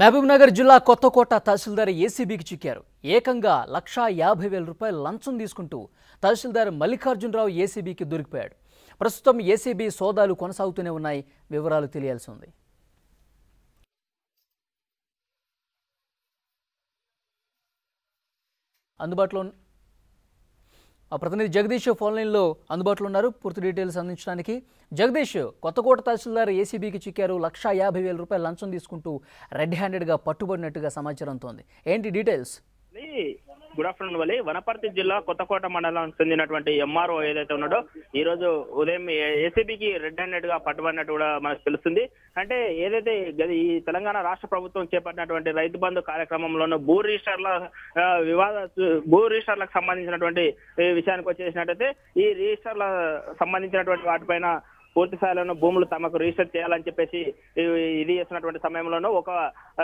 మహబూబ్నగర్ జిల్లా కొత్తకోట తహసీల్దార్ ఏసీబీకి చిక్కారు. ఏకంగా 1,50,000 రూపాయల లంచం తీసుకుంటూ తహసీల్దార్ మల్లికార్జునరావు ఏసీబీకి దొరికిపోయాడు. ప్రస్తుతం ఏసీబీ సోదాలు కొనసాగుతూనే ఉన్నాయి. వివరాలు తెలియాల్సి ఉంది. అందుబాటులో ప్రతినిధి జగదీష్ ఫోన్ లైన్లో అందుబాటులో ఉన్నారు పూర్తి డీటెయిల్స్ అందించడానికి. జగదీష్, కొత్తకోట తహసీల్దార్ ఏసీబీకి చిక్కారు. 1,50,000 రూపాయల లంచం తీసుకుంటూ రెడ్ హ్యాండెడ్గా పట్టుబడినట్టుగా సమాచారంతో ఉంది. ఏంటి డీటెయిల్స్? గుడ్ ఆఫ్టర్నూన్ వలి. వనపర్తి జిల్లా కొత్తకోట మండలానికి చెందినటువంటి ఎంఆర్ఓ ఏదైతే ఉన్నాడో ఈ రోజు ఉదయం ఏసీబీకి రెడ్ హ్యాండెడ్ గా పట్టుబడినట్టు కూడా మనకు తెలుస్తుంది. అంటే ఏదైతే ఈ తెలంగాణ రాష్ట్ర ప్రభుత్వం చేపట్టినటువంటి రైతు బంధు కార్యక్రమంలోనూ భూ రిజిస్టర్లకు సంబంధించినటువంటి విషయానికి వచ్చేసినట్టయితే ఈ రిజిస్టర్ల సంబంధించినటువంటి వాటిపైన పూర్తి స్థాయిలోనూ భూములు తమకు రిజిస్టర్ చేయాలని చెప్పేసి ఇది చేస్తున్నటువంటి సమయంలోనూ ఒక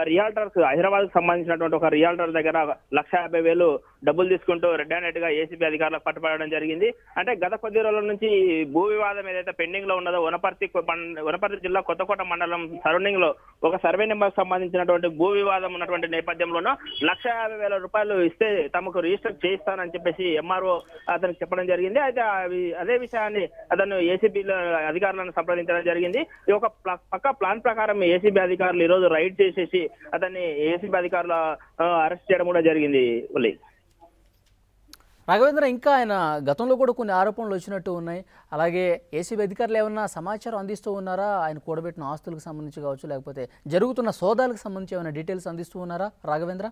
రియాల్టర్స్ హైదరాబాద్ కు సంబంధించినటువంటి ఒక రియాల్టర్ దగ్గర 1,50,000 డబ్బులు తీసుకుంటూ రెడ్ హ్యాండెడ్ గా ఏసీబీ అధికారులకు పట్టుబడడం జరిగింది. అంటే గత కొద్ది రోజుల నుంచి భూ వివాదం ఏదైతే పెండింగ్ లో ఉన్నదో వనపర్తి జిల్లా కొత్తకోట మండలం సరౌండింగ్ లో ఒక సర్వే నెంబర్ సంబంధించినటువంటి భూ వివాదం ఉన్నటువంటి నేపథ్యంలోనూ 1,50,000 రూపాయలు ఇస్తే తమకు రిజిస్టర్ చేయిస్తానని చెప్పేసి ఎంఆర్ఓ అతనికి చెప్పడం జరిగింది. అయితే అదే విషయాన్ని అతను ఏసీబీలో అధికారులను సంప్రదించడం జరిగింది. ఈ ఒక పక్క ప్లాన్ ప్రకారం ఏసీబీ అధికారులు ఈ రోజు రైడ్ చేసేసి అతన్ని ఏసీబీ అధికారులు అరెస్ట్ చేయడం కూడా జరిగింది. రాఘవేంద్ర, ఇంకా ఆయన గతంలో కూడా కొన్ని ఆరోపణలు వచ్చినట్టు ఉన్నాయి. అలాగే ఏసీబీ అధికారులు ఏమన్నా సమాచారం అందిస్తూ ఉన్నారా? ఆయన కూడబెట్టిన ఆస్తులకు సంబంధించి కావచ్చు, లేకపోతే జరుగుతున్న సోదాలకు సంబంధించి ఏమైనా డీటెయిల్స్ అందిస్తూ ఉన్నారా రాఘవేంద్ర?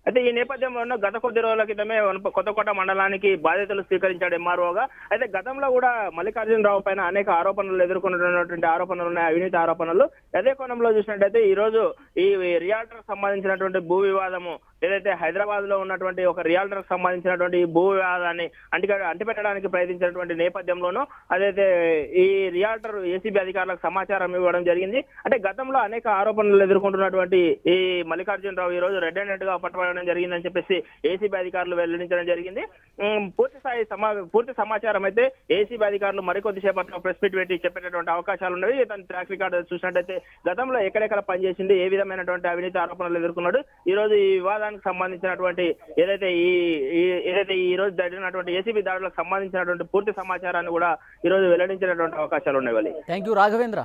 అయితే ఈ నేపథ్యంలో గత కొద్ది రోజుల క్రితమే కొత్తకోట మండలానికి బాధ్యతలు స్వీకరించాడు ఎంఆర్ఓగా. అయితే గతంలో కూడా మల్లికార్జునరావు పైన అనేక ఆరోపణలు ఎదుర్కొన్నటువంటి ఆరోపణలు ఉన్నాయి, అవినీతి ఆరోపణలు. అదే కోణంలో చూసినట్టయితే ఈ రోజు ఈ రియాల్టర్ సంబంధించినటువంటి భూ వివాదము ఏదైతే హైదరాబాద్ లో ఉన్నటువంటి ఒక రియాల్టర్ సంబంధించినటువంటి భూ వివాదాన్ని అంటిపెట్టడానికి ప్రయత్నించినటువంటి నేపథ్యంలోనూ అదైతే ఈ రియాల్టర్ ఏసీబీ అధికారులకు సమాచారం ఇవ్వడం జరిగింది. అంటే గతంలో అనేక ఆరోపణలు ఎదుర్కొంటున్నటువంటి ఈ మల్లికార్జునరావు ఈ రోజు రెడ్ హ్యాండెడ్ గా పట్టుబడడం జరిగిందని చెప్పేసి ఏసీబీ అధికారులు వెల్లడించడం జరిగింది. పూర్తి సమాచారం అయితే ఏసీబీ అధికారులు మరికొద్ది సేపట్లో ప్రెస్ మీట్ పెట్టి చెప్పేటటువంటి అవకాశాలు ఉన్నవి. తన ట్రాక్ రికార్డు చూసినట్టయితే గతంలో ఎక్కడెక్కడ పనిచేసింది, ఏ విధమైనటువంటి అవినీతి ఆరోపణలు ఎదుర్కొన్నాడు, ఈ రోజు ఈ వివాదానికి సంబంధించినటువంటి ఏదైతే ఈ రోజు జరిగినటువంటి ఏసీబీ దాడులకు సంబంధించినటువంటి పూర్తి సమాచారాన్ని కూడా ఈ రోజు వెల్లడించినటువంటి అవకాశాలు ఉన్నాయి. Thank you Raghavendra.